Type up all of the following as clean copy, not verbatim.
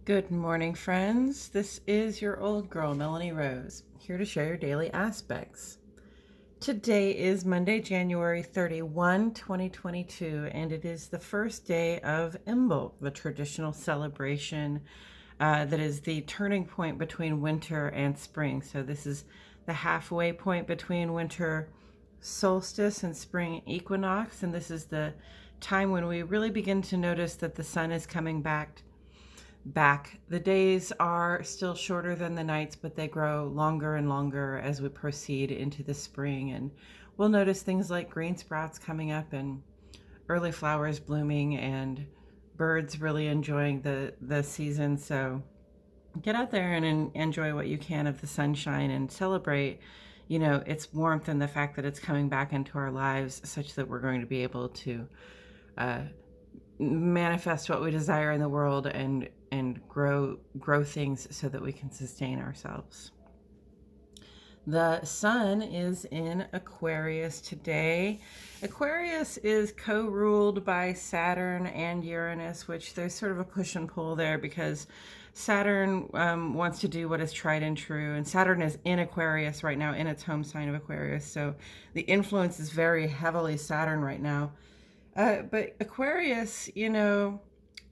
Good morning, friends. This is your old girl, Melanie Rose, here to share your daily aspects. Today is Monday, January 31, 2022, and it is the first day of Imbolc, the traditional celebration that is the turning point between winter and spring. So this is the halfway point between winter solstice and spring equinox, and this is the time when we really begin to notice that the sun is coming back. The days are still shorter than the nights, but they grow longer and longer as we proceed into the spring. And we'll notice things like green sprouts coming up and early flowers blooming and birds really enjoying the season. So get out there and enjoy what you can of the sunshine and celebrate, its warmth and the fact that it's coming back into our lives such that we're going to be able to manifest what we desire in the world and grow things so that we can sustain ourselves. The sun is in Aquarius today. Aquarius is co-ruled by Saturn and Uranus, which there's sort of a push and pull there because Saturn wants to do what is tried and true, and Saturn is in Aquarius right now, in its home sign of Aquarius, so the influence is very heavily Saturn right now. But Aquarius,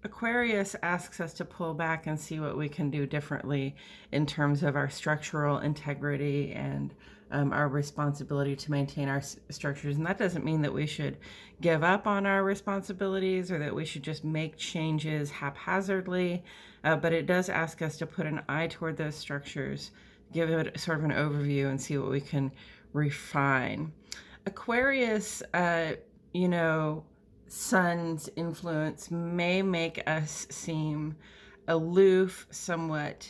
Aquarius asks us to pull back and see what we can do differently in terms of our structural integrity and our responsibility to maintain our structures. And that doesn't mean that we should give up on our responsibilities or that we should just make changes haphazardly, but it does ask us to put an eye toward those structures, give it sort of an overview and see what we can refine. Aquarius, sun's influence may make us seem aloof, somewhat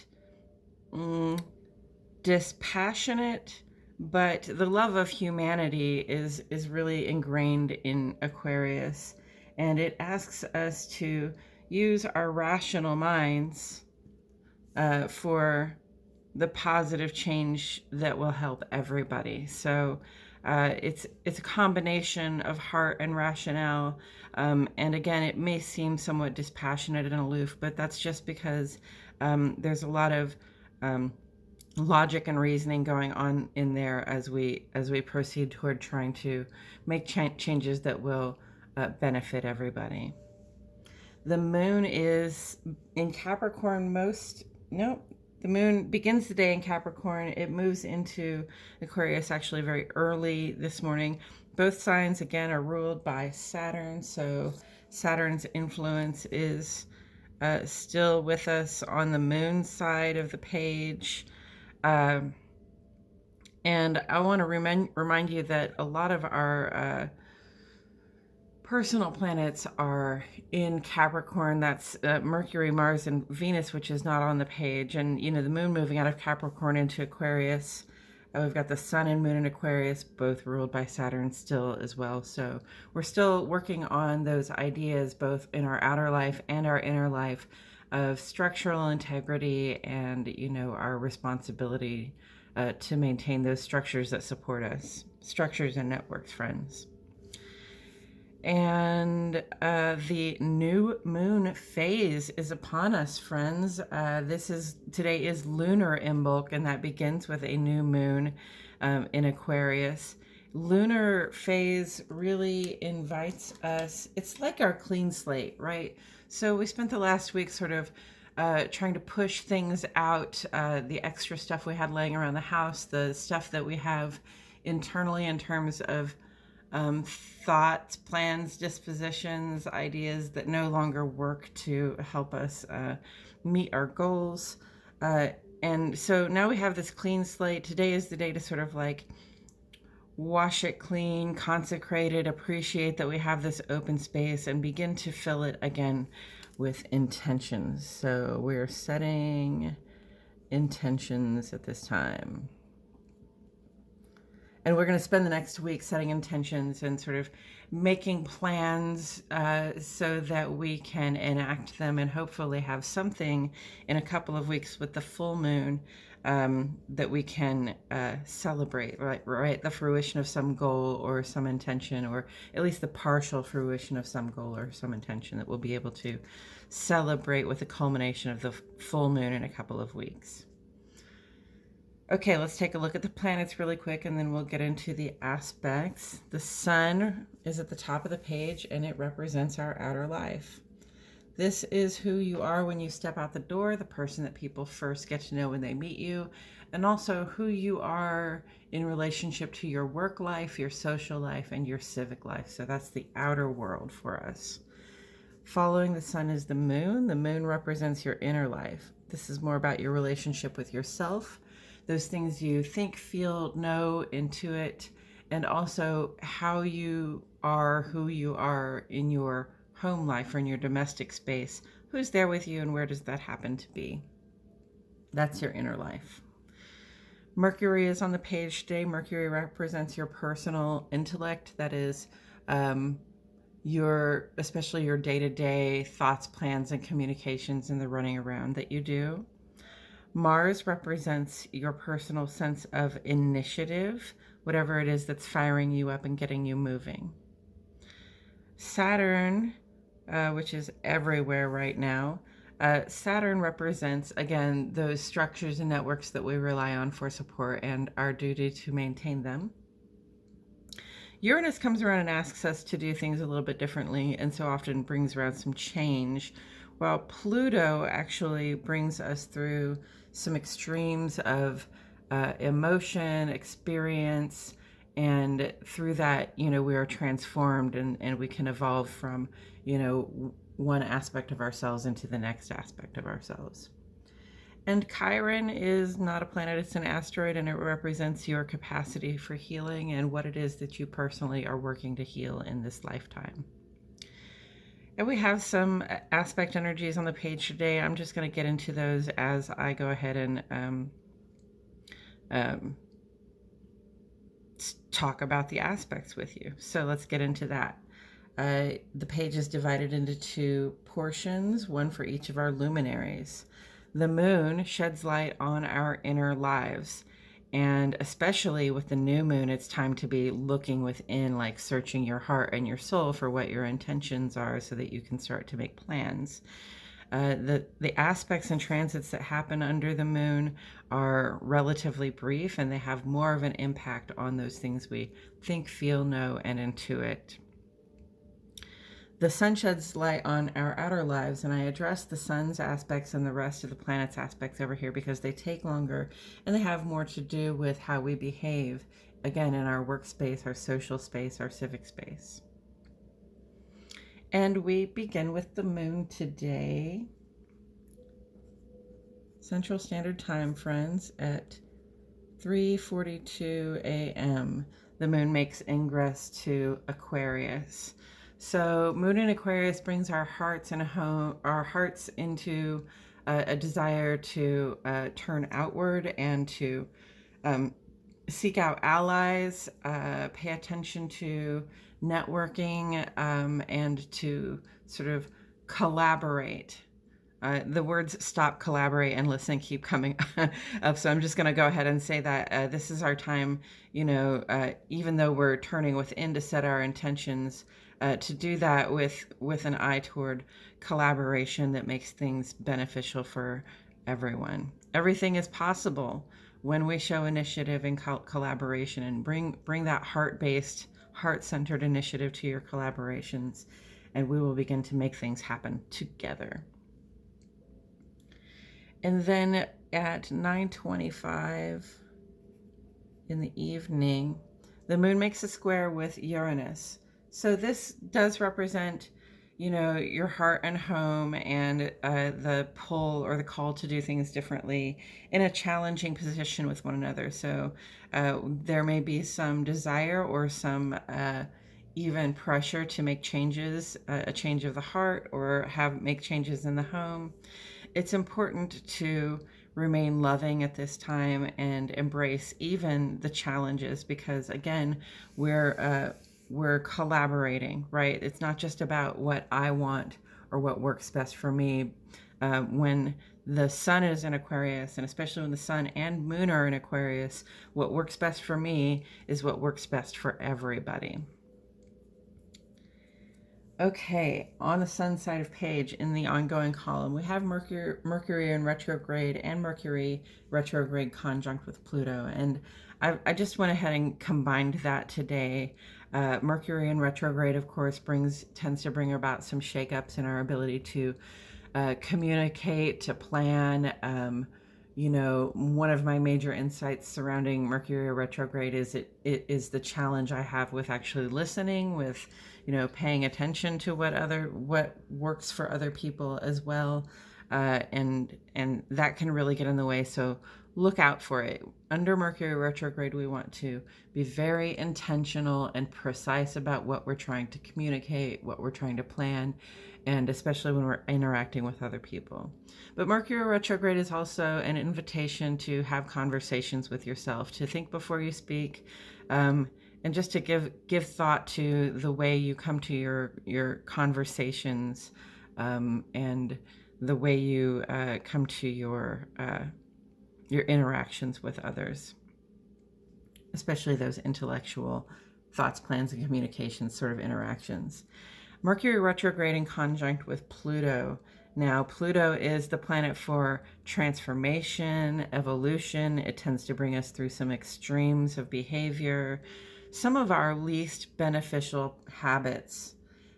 dispassionate, but the love of humanity is really ingrained in Aquarius, and it asks us to use our rational minds for the positive change that will help everybody. So it's a combination of heart and rationale, and again, it may seem somewhat dispassionate and aloof, but that's just because there's a lot of logic and reasoning going on in there as we proceed toward trying to make changes that will benefit everybody. The moon is in Capricorn the moon begins the day in Capricorn. It moves into Aquarius actually very early this morning. Both signs, again, are ruled by Saturn. So Saturn's influence is still with us on the moon side of the page. And I want to remind you that a lot of our personal planets are in Capricorn. That's Mercury, Mars, and Venus, which is not on the page. And, the moon moving out of Capricorn into Aquarius. We've got the sun and moon in Aquarius, both ruled by Saturn still as well. So we're still working on those ideas, both in our outer life and our inner life, of structural integrity and, our responsibility to maintain those structures that support us. Structures and networks, friends. And the new moon phase is upon us, friends. Today is lunar Imbolc, and that begins with a new moon in Aquarius. Lunar phase really invites us. It's like our clean slate, right? So we spent the last week sort of trying to push things out, the extra stuff we had laying around the house, the stuff that we have internally in terms of thoughts, plans, dispositions, ideas that no longer work to help us meet our goals. And so now we have this clean slate. Today is the day to sort of like wash it clean, consecrate it, appreciate that we have this open space, and begin to fill it again with intentions. So we're setting intentions at this time. And we're going to spend the next week setting intentions and sort of making plans so that we can enact them and hopefully have something in a couple of weeks with the full moon that we can celebrate, right? The fruition of some goal or some intention, or at least the partial fruition of some goal or some intention that we'll be able to celebrate with the culmination of the full moon in a couple of weeks. Okay, let's take a look at the planets really quick, and then we'll get into the aspects. The sun is at the top of the page, and it represents our outer life. This is who you are when you step out the door, the person that people first get to know when they meet you, and also who you are in relationship to your work life, your social life, and your civic life. So that's the outer world for us. Following the sun is the moon. The moon represents your inner life. This is more about your relationship with yourself, those things you think, feel, know, intuit, and also how you are, who you are in your home life or in your domestic space. Who's there with you and where does that happen to be? That's your inner life. Mercury is on the page today. Mercury represents your personal intellect. That is especially your day-to-day thoughts, plans, and communications and the running around that you do. Mars represents your personal sense of initiative, whatever it is that's firing you up and getting you moving. Saturn, which is everywhere right now, Saturn represents, again, those structures and networks that we rely on for support and our duty to maintain them. Uranus comes around and asks us to do things a little bit differently, and so often brings around some change, while Pluto actually brings us through some extremes of emotion, experience, and through that, we are transformed and we can evolve from, one aspect of ourselves into the next aspect of ourselves. And Chiron is not a planet, it's an asteroid, and it represents your capacity for healing and what it is that you personally are working to heal in this lifetime. And we have some aspect energies on the page today. I'm just going to get into those as I go ahead and talk about the aspects with you. So let's get into that. The page is divided into two portions, one for each of our luminaries. The moon sheds light on our inner lives. And especially with the new moon, it's time to be looking within, like searching your heart and your soul for what your intentions are so that you can start to make plans. The aspects and transits that happen under the moon are relatively brief, and they have more of an impact on those things we think, feel, know, and intuit. The sun sheds light on our outer lives, and I address the sun's aspects and the rest of the planet's aspects over here because they take longer and they have more to do with how we behave, again, in our workspace, our social space, our civic space. And we begin with the moon today. Central Standard Time, friends, at 3:42 a.m. The moon makes ingress to Aquarius. So moon in Aquarius brings our hearts into a desire to turn outward and to seek out allies, pay attention to networking, and to sort of collaborate. The words stop, collaborate, and listen keep coming up. So I'm just going to go ahead and say that this is our time, even though we're turning within to set our intentions, to do that with an eye toward collaboration that makes things beneficial for everyone. Everything is possible when we show initiative and collaboration, and bring that heart-based, heart-centered initiative to your collaborations, and we will begin to make things happen together. And then at 9:25 in the evening, the moon makes a square with Uranus. So this does represent, your heart and home, and the pull or the call to do things differently in a challenging position with one another. So there may be some desire or some even pressure to make changes, a change of the heart, or make changes in the home. It's important to remain loving at this time and embrace even the challenges, because again, we're collaborating, right? It's not just about what I want or what works best for me. When the sun is in Aquarius, and especially when the sun and moon are in Aquarius, what works best for me is what works best for everybody. Okay, on the sun side of page in the ongoing column, we have Mercury in retrograde and Mercury retrograde conjunct with Pluto. And I just went ahead and combined that today. Mercury in retrograde, of course, tends to bring about some shakeups in our ability to communicate, to plan. One of my major insights surrounding Mercury retrograde is it is the challenge I have with actually listening, with paying attention to what works for other people as well, and that can really get in the way. So look out for it. Under Mercury retrograde, we want to be very intentional and precise about what we're trying to communicate, what we're trying to plan, and especially when we're interacting with other people. But Mercury retrograde is also an invitation to have conversations with yourself, to think before you speak, and just to give thought to the way you come to your conversations, and the way you come to your interactions with others, especially those intellectual thoughts, plans, and communications sort of interactions. Mercury retrograde in conjunct with Pluto. Now, Pluto is the planet for transformation, evolution. It tends to bring us through some extremes of behavior. Some of our least beneficial habits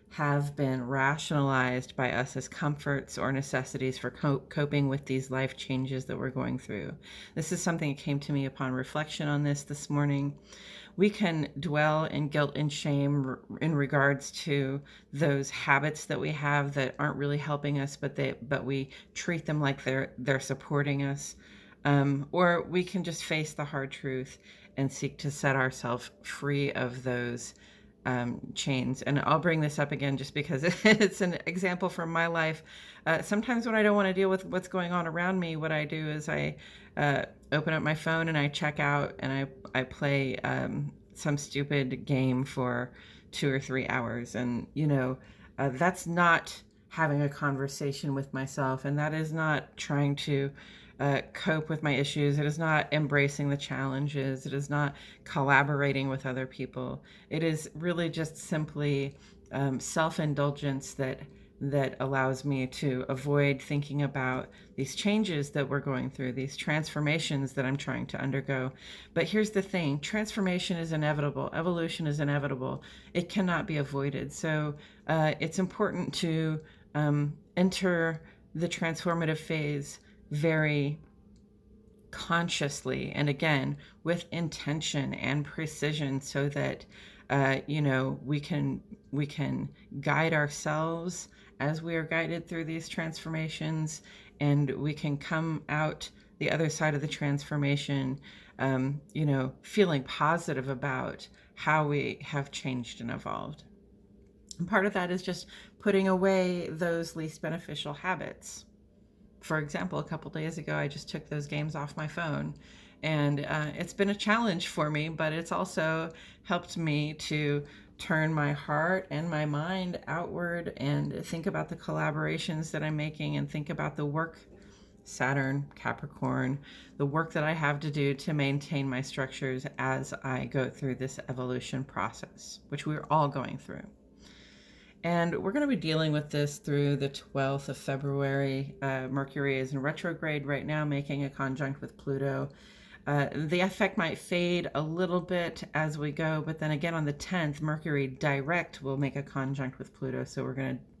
have been rationalized by us as comforts or necessities for coping with these life changes that we're going through. This is something that came to me upon reflection on this morning. We can dwell in guilt and shame in regards to those habits that we have that aren't really helping us, but we treat them like they're supporting us. Or we can just face the hard truth and seek to set ourselves free of those chains. And I'll bring this up again just because it's an example from my life. Sometimes when I don't want to deal with what's going on around me, what I do is I open up my phone and I check out and I play some stupid game for 2 or 3 hours. And, that's not having a conversation with myself. And that is not trying to cope with my issues. It is not embracing the challenges. It is not collaborating with other people. It is really just simply self-indulgence that allows me to avoid thinking about these changes that we're going through, these transformations that I'm trying to undergo. But here's the thing, transformation is inevitable. Evolution is inevitable. It cannot be avoided. So it's important to enter the transformative phase very consciously, and again with intention and precision, so that we can guide ourselves as we are guided through these transformations, and we can come out the other side of the transformation feeling positive about how we have changed and evolved. And part of that is just putting away those least beneficial habits. For example, a couple days ago, I just took those games off my phone, and it's been a challenge for me, but it's also helped me to turn my heart and my mind outward and think about the collaborations that I'm making, and think about the work, Saturn, Capricorn, the work that I have to do to maintain my structures as I go through this evolution process, which we're all going through. And we're going to be dealing with this through the 12th of February. Mercury is in retrograde right now, making a conjunct with Pluto. The effect might fade a little bit as we go, but then again on the 10th, Mercury direct will make a conjunct with Pluto. So we're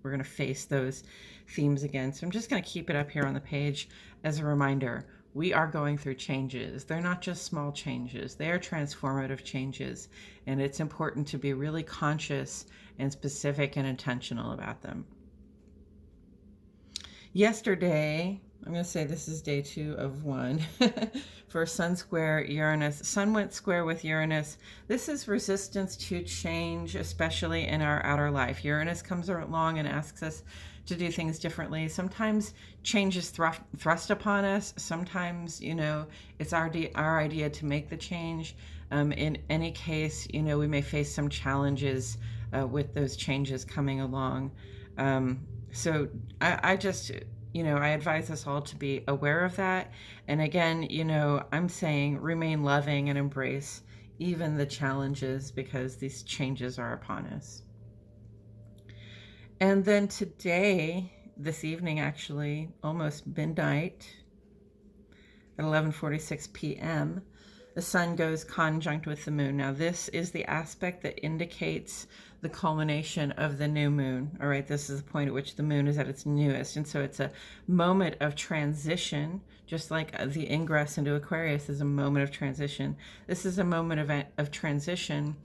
gonna face those themes again. So I'm just going to keep it up here on the page as a reminder. We are going through changes. They're not just small changes. They are transformative changes. And it's important to be really conscious and specific and intentional about them. Yesterday, I'm going to say this is day 2 of 1 for Sun square Uranus. Sun went square with Uranus. This is resistance to change, especially in our outer life. Uranus comes along and asks us to do things differently. Sometimes change is thrust upon us. Sometimes, it's our idea to make the change. In any case, we may face some challenges with those changes coming along. So I just, I advise us all to be aware of that. And again, I'm saying remain loving and embrace even the challenges, because these changes are upon us. And then today, this evening actually, almost midnight, at 11:46 p.m., the sun goes conjunct with the moon. Now, this is the aspect that indicates the culmination of the new moon. All right, this is the point at which the moon is at its newest. And so it's a moment of transition, just like the ingress into Aquarius is a moment of transition. This is a moment of transition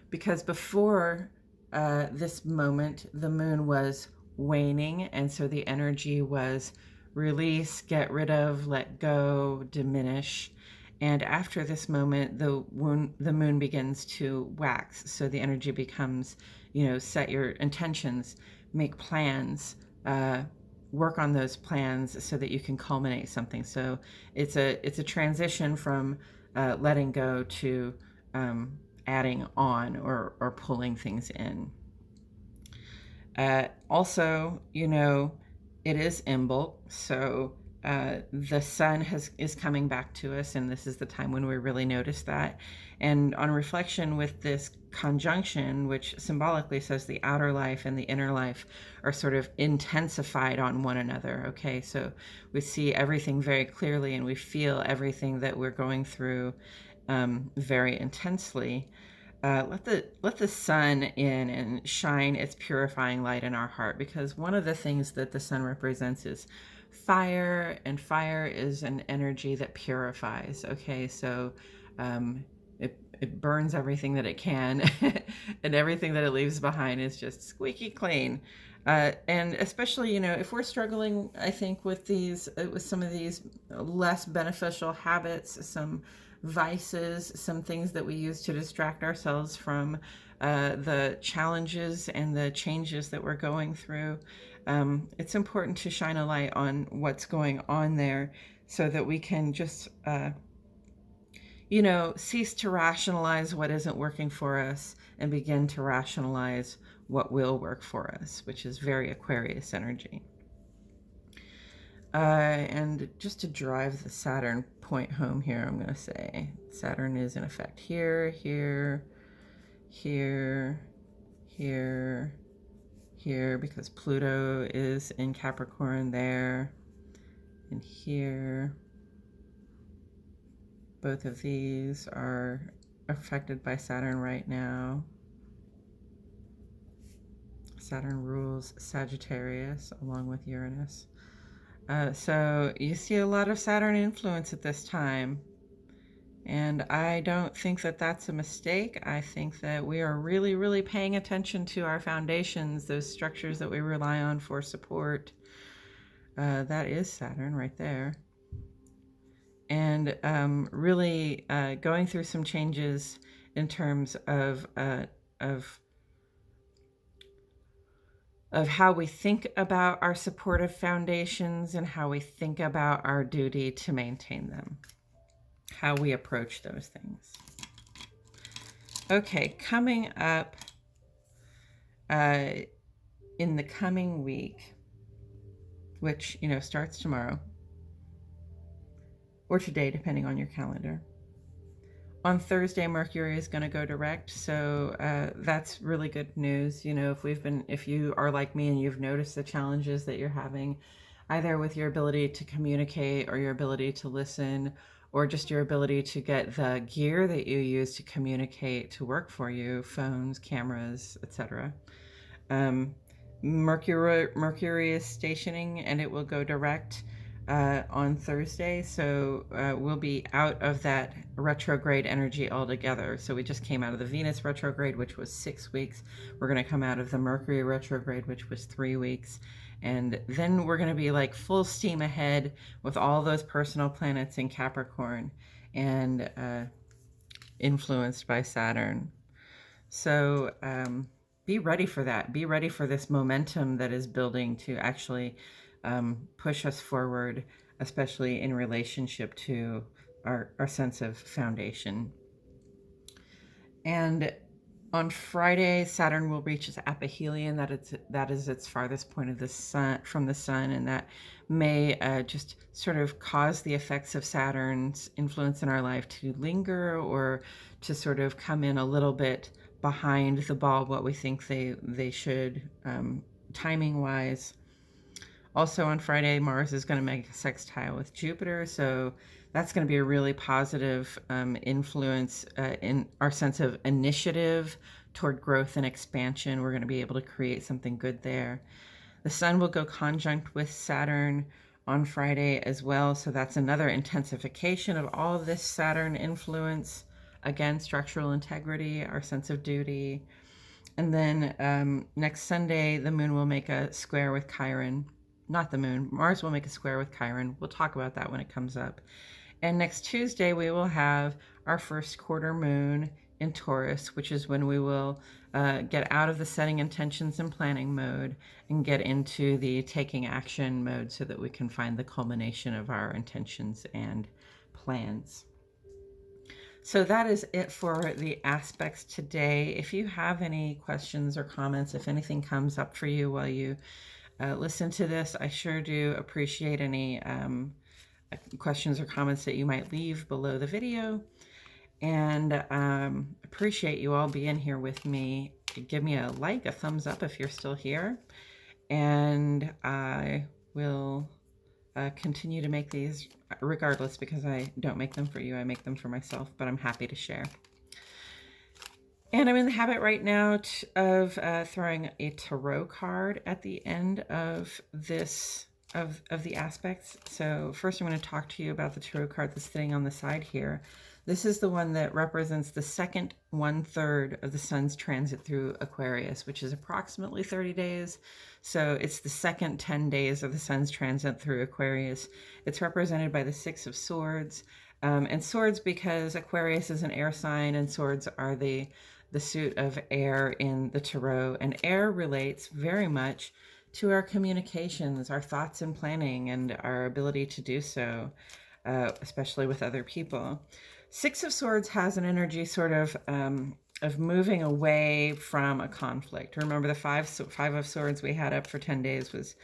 because before this moment, the moon was waning. And so the energy was release, get rid of, let go, diminish. And after this moment, the moon begins to wax. So the energy becomes, set your intentions, make plans, work on those plans so that you can culminate something. So it's a transition from letting go to adding on or pulling things in. Also, it is Imbolc, so the sun is coming back to us, and this is the time when we really notice that. And on reflection with this conjunction, which symbolically says the outer life and the inner life are sort of intensified on one another. Okay, so we see everything very clearly and we feel everything that we're going through very intensely. Let the sun in and shine its purifying light in our heart, because one of the things that the sun represents is fire, and fire is an energy that purifies. Okay, so it burns everything that it can, and everything that it leaves behind is just squeaky clean. And especially, if we're struggling, I think, with some of these less beneficial habits, some vices, some things that we use to distract ourselves from the challenges and the changes that we're going through. It's important to shine a light on what's going on there so that we can just, cease to rationalize what isn't working for us and begin to rationalize what will work for us, which is very Aquarius energy. And just to drive the Saturn point home here, I'm going to say Saturn is in effect here, here, here, here, here, because Pluto is in Capricorn there, and here. Both of these are affected by Saturn right now. Saturn rules Sagittarius along with Uranus. So you see a lot of Saturn influence at this time. And I don't think that that's a mistake. I think that we are really, really paying attention to our foundations, those structures that we rely on for support. That is Saturn right there. And really going through some changes in terms of how we think about our supportive foundations and how we think about our duty to maintain them, how we approach those things. Okay, coming up in the coming week, which, starts tomorrow or today, depending on your calendar. On Thursday, Mercury is going to go direct, so that's really good news. If you are like me and you've noticed the challenges that you're having, either with your ability to communicate or your ability to listen, or just your ability to get the gear that you use to communicate to work for you, phones, cameras, etc. Mercury is stationing, and it will go direct on Thursday, so we'll be out of that retrograde energy altogether. So we just came out of the Venus retrograde, which was 6 weeks. We're going to come out of the Mercury retrograde, which was 3 weeks, and then we're going to be like full steam ahead with all those personal planets in Capricorn and influenced by Saturn. So be ready for that. Be ready for this momentum that is building to actually push us forward, especially in relationship to our sense of foundation. And on Friday, Saturn will reach its aphelion. That is its farthest point of the sun from the sun, and that may just sort of cause the effects of Saturn's influence in our life to linger, or to sort of come in a little bit behind the ball what we think they should timing wise. Also on Friday, Mars is going to make a sextile with Jupiter, so that's going to be a really positive influence in our sense of initiative toward growth and expansion. We're going to be able to create something good there. The Sun will go conjunct with Saturn on Friday as well, so that's another intensification of all of this Saturn influence. Again, structural integrity, our sense of duty. And then next Sunday, the Moon will make a square with Chiron. Not the Moon, Mars will make a square with Chiron. We'll talk about that when it comes up. And next Tuesday, we will have our first quarter moon in Taurus, which is when we will get out of the setting intentions and planning mode and get into the taking action mode so that we can find the culmination of our intentions and plans. So that is it for the aspects today. If you have any questions or comments, if anything comes up for you while you listen to this, I sure do appreciate any questions or comments that you might leave below the video. And appreciate you all being here with me. Give me a like, a thumbs up if you're still here. And I will continue to make these regardless, because I don't make them for you. I make them for myself, but I'm happy to share. And I'm in the habit right now of throwing a tarot card at the end of this of the aspects. So first I'm going to talk to you about the tarot card that's sitting on the side here. This is the one that represents the second 1/3 of the Sun's transit through Aquarius, which is approximately 30 days. So it's the second 10 days of the Sun's transit through Aquarius. It's represented by the Six of Swords. And swords because Aquarius is an air sign, and swords are the suit of air in the tarot. And air relates very much to our communications, our thoughts and planning, and our ability to do so, especially with other people. Six of Swords has an energy sort of moving away from a conflict. Remember, the five of Swords we had up for 10 days was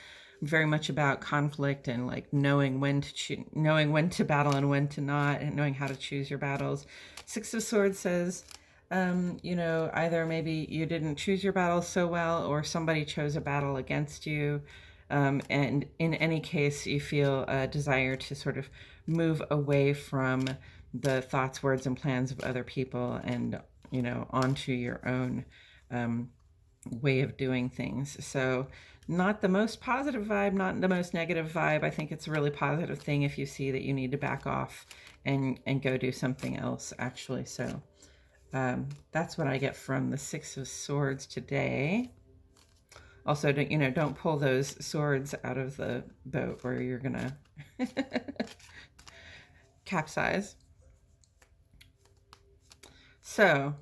very much about conflict and like knowing when to battle and when to not, and knowing how to choose your battles. Six of Swords says, either maybe you didn't choose your battle so well, or somebody chose a battle against you. And in any case, you feel a desire to sort of move away from the thoughts, words, and plans of other people and, onto your own way of doing things. So not the most positive vibe, not the most negative vibe. I think it's a really positive thing if you see that you need to back off and go do something else, actually. So that's what I get from the Six of Swords today. Also, don't pull those swords out of the boat where you're gonna capsize. So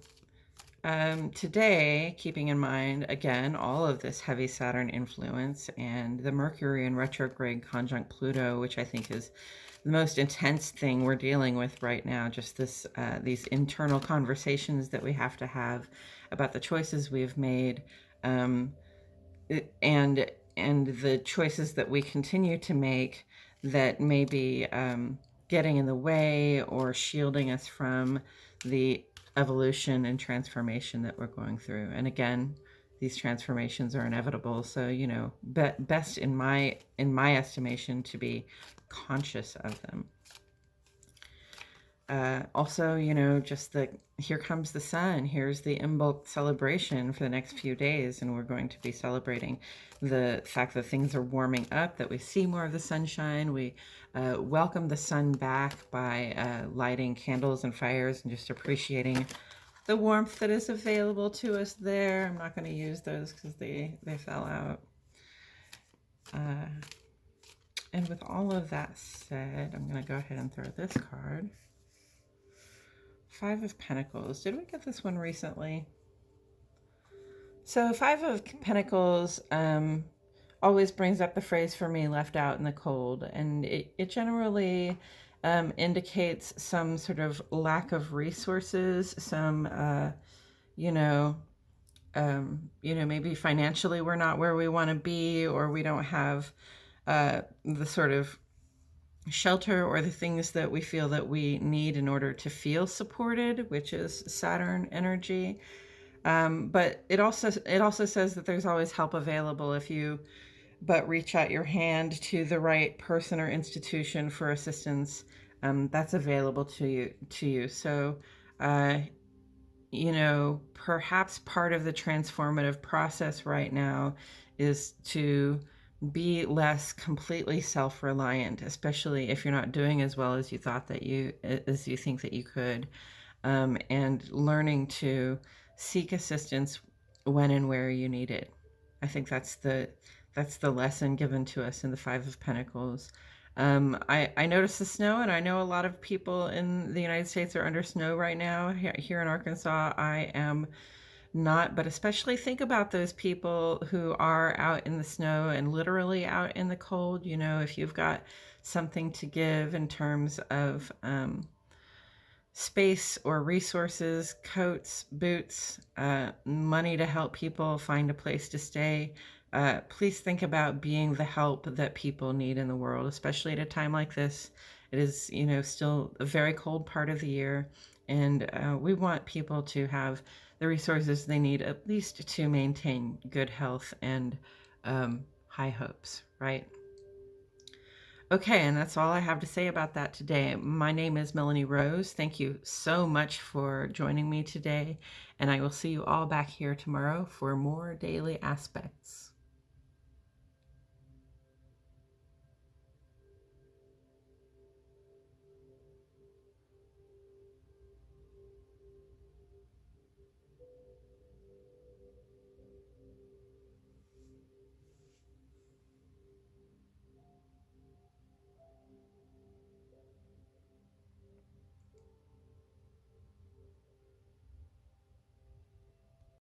today, keeping in mind, again, all of this heavy Saturn influence and the Mercury in retrograde conjunct Pluto, which I think is the most intense thing we're dealing with right now, just this these internal conversations that we have to have about the choices we've made, and the choices that we continue to make that may be getting in the way or shielding us from the evolution and transformation that we're going through. And again, these transformations are inevitable, so best in my estimation to be conscious of them. Also, just here comes the sun. Here's the Imbolc celebration for the next few days, and we're going to be celebrating the fact that things are warming up, that we see more of the sunshine. We welcome the sun back by lighting candles and fires and just appreciating the warmth that is available to us there. I'm not going to use those because they fell out. And with all of that said, I'm going to go ahead and throw this card. Five of Pentacles. Did we get this one recently? So Five of Pentacles always brings up the phrase for me, left out in the cold. And it generally indicates some sort of lack of resources, some, maybe financially we're not where we want to be, or we don't have the sort of shelter or the things that we feel that we need in order to feel supported, which is Saturn energy. But it also says that there's always help available if you but reach out your hand to the right person or institution for assistance. That's available to you. So, perhaps part of the transformative process right now is to be less completely self-reliant, especially if you're not doing as well as you think that you could, and learning to seek assistance when and where you need it. I think that's the lesson given to us in the Five of Pentacles. I notice the snow, and I know a lot of people in the United States are under snow right now. Here in Arkansas, I am not, but especially think about those people who are out in the snow and literally out in the cold. If you've got something to give in terms of space or resources, coats, boots, money to help people find a place to stay, please think about being the help that people need in the world, especially at a time like this. It is, still a very cold part of the year, and we want people to have the resources they need, at least to maintain good health and high hopes, right? Okay, and that's all I have to say about that today. My name is Melanie Rose. Thank you so much for joining me today, and I will see you all back here tomorrow for more daily aspects.